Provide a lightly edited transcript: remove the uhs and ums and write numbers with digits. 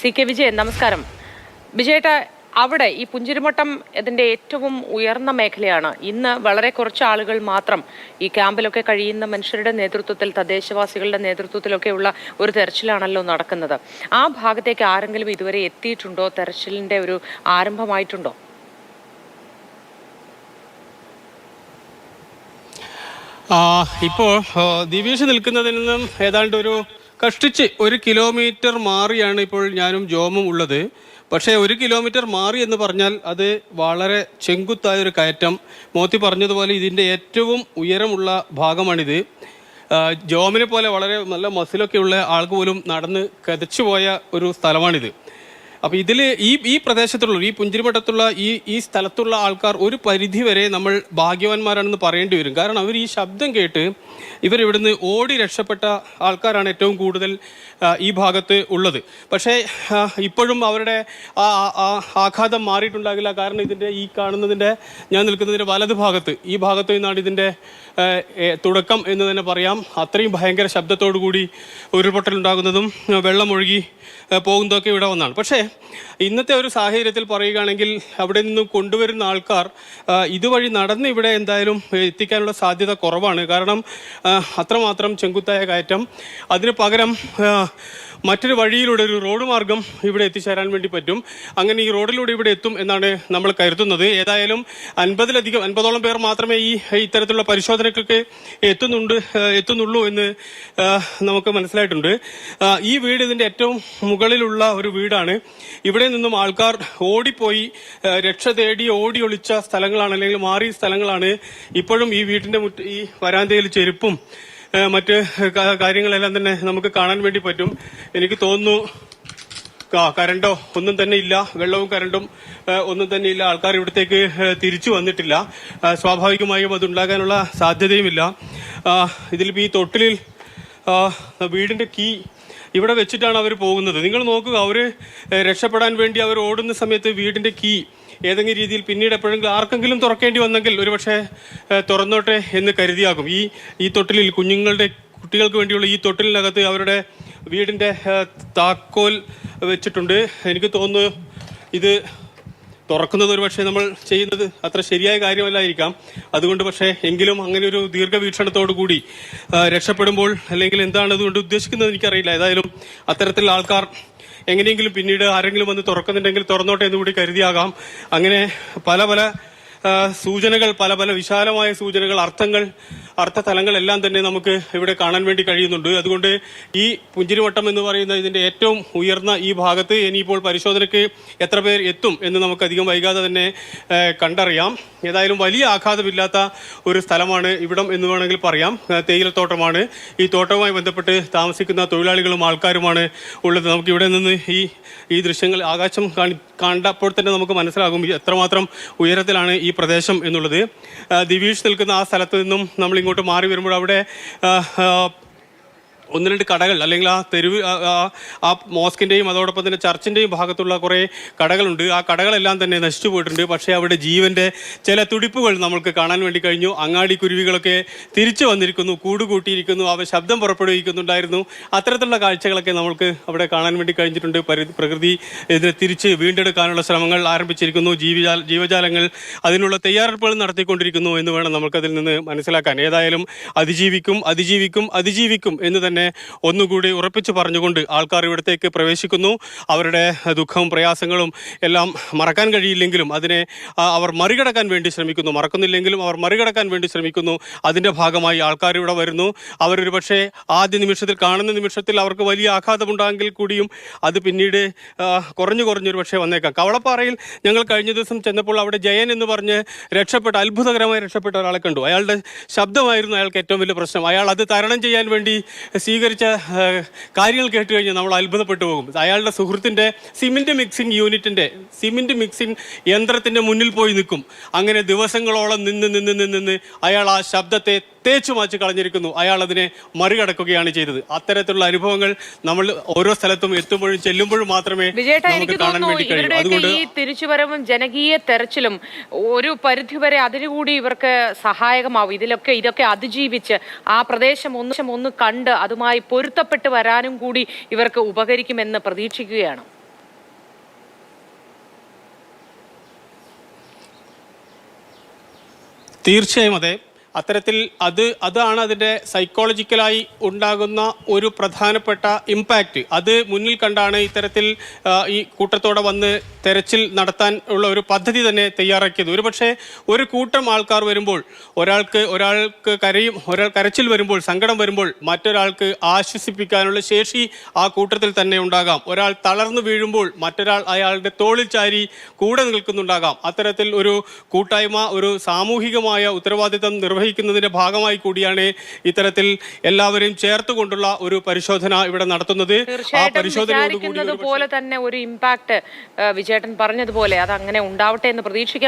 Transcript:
CK Vijayan, നമസ്കാരം. വിജയേട്ട, അവിടെ ഈ പുഞ്ചിരിമട്ടം ഇതിന്റെ ഏറ്റവും ഉയർന്ന മേഖലയാണ്. ഇന്ന് വളരെ കുറച്ച് ആളുകൾ മാത്രം ഈ ക്യാമ്പിലൊക്കെ കഴിയുന്ന മനുഷ്യരുടെ നേതൃത്വത്തിൽ, തദ്ദേശവാസികളുടെ നേതൃത്വത്തിലൊക്കെയുള്ള ഒരു തെരച്ചിലാണല്ലോ നടക്കുന്നത്. ആ ഭാഗത്തേക്ക് ആരെങ്കിലും ഇതുവരെ എത്തിയിട്ടുണ്ടോ? തെരച്ചിലിന്റെ ഒരു ആരംഭമായിട്ടുണ്ടോ? ഇപ്പോൾ ദിവീഷ് നിൽക്കുന്നതിൽ നിന്നും ഏതാണ്ട് ഒരു കഷ്ടിച്ച് 1 കിലോമീറ്റർ മാറിയാണ് ഇപ്പോൾ ഞാനും ജോമും ഉള്ളത്. പക്ഷേ 1 കിലോമീറ്റർ മാറി എന്ന് പറഞ്ഞാൽ അത് വളരെ ചെങ്കുത്തായൊരു കയറ്റം. മോത്തി പറഞ്ഞതുപോലെ ഇതിൻ്റെ ഏറ്റവും ഉയരമുള്ള ഭാഗമാണിത്. ജോമിനെ പോലെ വളരെ നല്ല മസിലൊക്കെയുള്ള ആൾക്ക് പോലും നടന്ന് കതച്ചുപോയ ഒരു സ്ഥലമാണിത്. അപ്പോൾ ഇതിൽ ഈ പ്രദേശത്തുള്ള ഈ പുഞ്ചിരിമട്ടത്തുള്ള ഈ സ്ഥലത്തുള്ള ആൾക്കാർ ഒരു പരിധി വരെ നമ്മൾ ഭാഗ്യവാന്മാരാണെന്ന് പറയേണ്ടി വരും. കാരണം അവർ ഈ ശബ്ദം കേട്ട് ഇവരിവിടുന്ന് ഓടി രക്ഷപ്പെട്ട ആൾക്കാരാണ് ഏറ്റവും കൂടുതൽ ഈ ഭാഗത്ത് ഉള്ളത്. പക്ഷേ ഇപ്പോഴും അവരുടെ ആഘാതം മാറിയിട്ടുണ്ടാകില്ല. കാരണം ഇതിൻ്റെ ഈ കാണുന്നതിൻ്റെ, ഞാൻ നിൽക്കുന്നതിൻ്റെ വലത് ഭാഗത്ത്, ഈ ഭാഗത്ത് നിന്നാണ് ഇതിൻ്റെ തുടക്കം എന്ന് തന്നെ പറയാം. അത്രയും ഭയങ്കര ശബ്ദത്തോടു കൂടി ഉരുൾപൊട്ടലുണ്ടാകുന്നതും വെള്ളമൊഴുകി പോകുന്നതൊക്കെ ഇവിടെ വന്നാണ്. പക്ഷേ ഇന്നത്തെ ഒരു സാഹചര്യത്തിൽ പറയുകയാണെങ്കിൽ അവിടെ നിന്നും കൊണ്ടുവരുന്ന ആൾക്കാർ ഇതുവഴി നടന്ന് ഇവിടെ എന്തായാലും എത്തിക്കാനുള്ള സാധ്യത കുറവാണ്. കാരണം അത്രമാത്രം ചെങ്കുത്തായ കയറ്റം. അതിന് പകരം മറ്റൊരു വഴിയിലൂടെ ഒരു റോഡ് മാർഗം ഇവിടെ എത്തിച്ചേരാൻ വേണ്ടി പറ്റും. അങ്ങനെ ഈ റോഡിലൂടെ ഇവിടെ എത്തും എന്നാണ് നമ്മൾ കരുതുന്നത്. ഏതായാലും 50ഓളം പേർ മാത്രമേ ഇത്തരത്തിലുള്ള പരിശോധനകൾക്ക് എത്തുന്നുള്ളൂ എന്ന് നമുക്ക് മനസ്സിലായിട്ടുണ്ട്. ഈ വീട് ഇതിന്റെ ഏറ്റവും മുകളിലുള്ള ഒരു വീടാണ്. ഇവിടെ നിന്നും ആൾക്കാർ ഓടിപ്പോയി രക്ഷ തേടി ഓടി ഒളിച്ച സ്ഥലങ്ങളാണ്, അല്ലെങ്കിൽ മാറിയ സ്ഥലങ്ങളാണ്. ഇപ്പോഴും ഈ വീട്ടിന്റെ ഈ വരാന്തയിൽ ചെരുപ്പും മറ്റ് കാര്യങ്ങളെല്ലാം തന്നെ നമുക്ക് കാണാൻ വേണ്ടി പറ്റും. എനിക്ക് തോന്നുന്നു കരണ്ടോ ഒന്നും തന്നെ ഇല്ല, വെള്ളവും കരണ്ടും ഒന്നും തന്നെ ഇല്ല. ആൾക്കാർ ഇവിടത്തേക്ക് തിരിച്ചു വന്നിട്ടില്ല. സ്വാഭാവികമായും അതുണ്ടാകാനുള്ള സാധ്യതയുമില്ല. ഇതിലിപ്പോൾ ഈ തൊട്ടിലിൽ വീടിന്റെ കീ ഇവിടെ വെച്ചിട്ടാണ് അവർ പോകുന്നത്. നിങ്ങൾ നോക്കുക, അവർ രക്ഷപ്പെടാൻ വേണ്ടി അവർ ഓടുന്ന സമയത്ത് വീടിന്റെ കീ ഏതെങ്കിലും രീതിയിൽ പിന്നീട് എപ്പോഴെങ്കിലും ആർക്കെങ്കിലും തുറക്കേണ്ടി വന്നെങ്കിൽ ഒരുപക്ഷെ തുറന്നോട്ടെ എന്ന് കരുതിയാകും. ഈ തൊട്ടിലിൽ കുട്ടികൾക്ക് വേണ്ടിയുള്ള ഈ തൊട്ടിലിനകത്ത് അവരുടെ വീടിന്റെ താക്കോൽ വെച്ചിട്ടുണ്ട്. എനിക്ക് തോന്നുന്നു ഇത് തുറക്കുന്നത് ഒരുപക്ഷെ നമ്മൾ ചെയ്യുന്നത് അത്ര ശരിയായ കാര്യമല്ലായിരിക്കാം. അതുകൊണ്ട് പക്ഷേ എങ്കിലും അങ്ങനെ ഒരു ദീർഘവീക്ഷണത്തോടു കൂടി രക്ഷപ്പെടുമ്പോൾ, അല്ലെങ്കിൽ എന്താണ് അതുകൊണ്ട് ഉദ്ദേശിക്കുന്നത് എനിക്കറിയില്ല. ഏതായാലും അത്തരത്തിൽ ആൾക്കാർ എങ്ങനെയെങ്കിലും പിന്നീട് ആരെങ്കിലും വന്ന് തുറക്കുന്നുണ്ടെങ്കിൽ തുറന്നോട്ടെ എന്നുകൂടി കരുതിയാകാം. അങ്ങനെ പല സൂചനകൾ, പല വിശാലമായ സൂചനകൾ, അർത്ഥതലങ്ങളെല്ലാം തന്നെ നമുക്ക് ഇവിടെ കാണാൻ വേണ്ടി കഴിയുന്നുണ്ട്. അതുകൊണ്ട് ഈ പുഞ്ചിരിമട്ടം എന്ന് പറയുന്ന ഇതിന്റെ ഏറ്റവും ഉയർന്ന ഈ ഭാഗത്ത് ഇനിയിപ്പോൾ പരിശോധനയ്ക്ക് എത്ര പേർ എത്തും എന്ന് നമുക്ക് അധികം വൈകാതെ തന്നെ കണ്ടറിയാം. ഏതായാലും വലിയ ആഘാതമില്ലാത്ത ഒരു സ്ഥലമാണ് ഇവിടം എന്ന് വേണമെങ്കിൽ പറയാം. തേയിലത്തോട്ടമാണ്. ഈ തോട്ടവുമായി ബന്ധപ്പെട്ട് താമസിക്കുന്ന തൊഴിലാളികളും ആൾക്കാരുമാണ് ഉള്ളത്. നമുക്ക് ഇവിടെ നിന്ന് ഈ ദൃശ്യങ്ങൾ ആകാശം കണ്ടപ്പോൾ തന്നെ നമുക്ക് മനസ്സിലാകും എത്രമാത്രം ഉയരത്തിലാണ് ഈ പ്രദേശം എന്നുള്ളത്. ദിവീഷ് നിൽക്കുന്ന ആ സ്ഥലത്ത് നിന്നും നമ്മൾ ഇങ്ങോട്ട് മാറി വരുമ്പോൾ അവിടെ 1-2 കടകൾ, അല്ലെങ്കിൽ ആ തെരുവ്, ആ മോസ്കിന്റെയും അതോടൊപ്പം തന്നെ ചർച്ചിന്റെയും ഭാഗത്തുള്ള കുറേ കടകളുണ്ട്. ആ കടകളെല്ലാം തന്നെ നശിച്ചു പോയിട്ടുണ്ട്. പക്ഷേ അവിടെ ജീവന്റെ ചില തുടിപ്പുകൾ നമുക്ക് കാണാൻ വേണ്ടി കഴിഞ്ഞു. അങ്ങാടി കുരുവികളൊക്കെ തിരിച്ചു വന്നിരിക്കുന്നു, കൂടുകൂട്ടിയിരിക്കുന്നു, അവ ശബ്ദം പുറപ്പെടുവിക്കുന്നുണ്ടായിരുന്നു. അത്തരത്തിലുള്ള കാഴ്ചകളൊക്കെ നമുക്ക് അവിടെ കാണാൻ വേണ്ടി കഴിഞ്ഞിട്ടുണ്ട്. പ്രകൃതി ഇതിനെ തിരിച്ച് വീണ്ടെടുക്കാനുള്ള ശ്രമങ്ങൾ ആരംഭിച്ചിരിക്കുന്നു. ജീവജാലങ്ങൾ അതിനുള്ള തയ്യാറെടുപ്പുകൾ നടത്തിക്കൊണ്ടിരിക്കുന്നു എന്ന് വേണം നമുക്കതിൽ നിന്ന് മനസ്സിലാക്കാൻ. ഏതായാലും അതിജീവിക്കും എന്ന് തന്നെ ഒന്നുകൂടി ഉറപ്പിച്ചു പറഞ്ഞുകൊണ്ട് ആൾക്കാർ ഇവിടത്തേക്ക് പ്രവേശിക്കുന്നു. അവരുടെ ദുഃഖവും പ്രയാസങ്ങളും എല്ലാം മറക്കാൻ കഴിയില്ലെങ്കിലും അതിനെ അവർ മറികടക്കാൻ വേണ്ടി ശ്രമിക്കുന്നു. മറക്കുന്നില്ലെങ്കിലും അവർ മറികടക്കാൻ വേണ്ടി ശ്രമിക്കുന്നു. അതിന്റെ ഭാഗമായി ആൾക്കാർ ഇവിടെ വരുന്നു. അവരൊരു പക്ഷേ ആദ്യ നിമിഷത്തിൽ, കാണുന്ന നിമിഷത്തിൽ അവർക്ക് വലിയ ആഘാതമുണ്ടായെങ്കിൽ കൂടിയും അത് പിന്നീട് കുറഞ്ഞൊരു പക്ഷേ വന്നേക്കാം. കവളപ്പാറയിൽ ഞങ്ങൾ കഴിഞ്ഞ ദിവസം ചെന്നപ്പോൾ അവിടെ ജയൻ എന്ന് പറഞ്ഞ് അത്ഭുതകരമായി രക്ഷപ്പെട്ട ഒരാളെ കണ്ടു. അയാളുടെ ശബ്ദമായിരുന്നു അയാൾക്ക് ഏറ്റവും വലിയ പ്രശ്നം. അയാൾ അത് തരണം ചെയ്യാൻ വേണ്ടി സ്വീകരിച്ച കാര്യങ്ങൾ കേട്ട് കഴിഞ്ഞാൽ നമ്മൾ അത്ഭുതപ്പെട്ടു പോകും. അയാളുടെ സുഹൃത്തിൻ്റെ സിമെന്റ് മിക്സിംഗ് യന്ത്രത്തിന്റെ മുന്നിൽ പോയി നിൽക്കും. അങ്ങനെ ദിവസങ്ങളോളം നിന്ന് അയാൾ ആ ശബ്ദത്തെ തേച്ചു മാച്ച് കളഞ്ഞിരിക്കുന്നു. അയാൾ അതിനെ മറികടക്കുകയാണ് ചെയ്തത്. അത്തരത്തിലുള്ള അനുഭവങ്ങൾ നമ്മൾ ഓരോ സ്ഥലത്തും എത്തുമ്പോഴും ചെല്ലുമ്പോഴും മാത്രമേ നമുക്ക് കാണാൻ വേണ്ടി കഴിയൂ. അതുകൊണ്ട് ഈ തിരിച്ചുവരവും ജനകീയ തെരച്ചിലും ഒരു പരിധിവരെ അതിനുകൂടി ഇവർക്ക് സഹായകമാവും. ഇതൊക്കെ അതിജീവിച്ച് ആ പ്രദേശം ഒന്ന് കണ്ട് അതുമായി പൊരുത്തപ്പെട്ട് വരാനും കൂടി ഇവർക്ക് ഉപകരിക്കുമെന്ന് പ്രതീക്ഷിക്കുകയാണ്. തീർച്ചയായും അതെ. അത്തരത്തിൽ അതാണ് അതിൻ്റെ സൈക്കോളജിക്കലായി ഉണ്ടാകുന്ന ഒരു പ്രധാനപ്പെട്ട ഇമ്പാക്റ്റ്. അത് മുന്നിൽ കണ്ടാണ് ഇത്തരത്തിൽ ഈ കൂട്ടത്തോടെ വന്ന് തെരച്ചിൽ നടത്താൻ ഉള്ള ഒരു പദ്ധതി തന്നെ തയ്യാറാക്കിയത്. ഒരുപക്ഷെ ഒരു കൂട്ടം ആൾക്കാർ വരുമ്പോൾ ഒരാൾക്ക് കരച്ചിൽ വരുമ്പോൾ, സങ്കടം വരുമ്പോൾ മറ്റൊരാൾക്ക് ആശ്വസിപ്പിക്കാനുള്ള ശേഷി ആ കൂട്ടത്തിൽ തന്നെ ഉണ്ടാകാം. ഒരാൾ തളർന്നു വീഴുമ്പോൾ മറ്റൊരാൾ അയാളുടെ തോളിൽ ചാരി കൂടെ നിൽക്കുന്നുണ്ടാകാം. അത്തരത്തിൽ ഒരു കൂട്ടായ്മ, ഒരു സാമൂഹികമായ ഉത്തരവാദിത്തം നിർവഹിക്കുന്നതിന്റെ ഭാഗമായി കൂടിയാണ് ഇത്തരത്തിൽ എല്ലാവരെയും ചേർത്തുകൊണ്ടുള്ള ഒരു പരിശോധന ഇവിടെ നടത്തുന്നത്. ആ പരിശോധനയോടുകൂടി പോലെ തന്നെ ഒരു ഇമ്പാക്ട് വിജയേട്ടൻ പറഞ്ഞതുപോലെ അത് അങ്ങനെ ഉണ്ടാവട്ടെ എന്ന് പ്രതീക്ഷിക്കാം.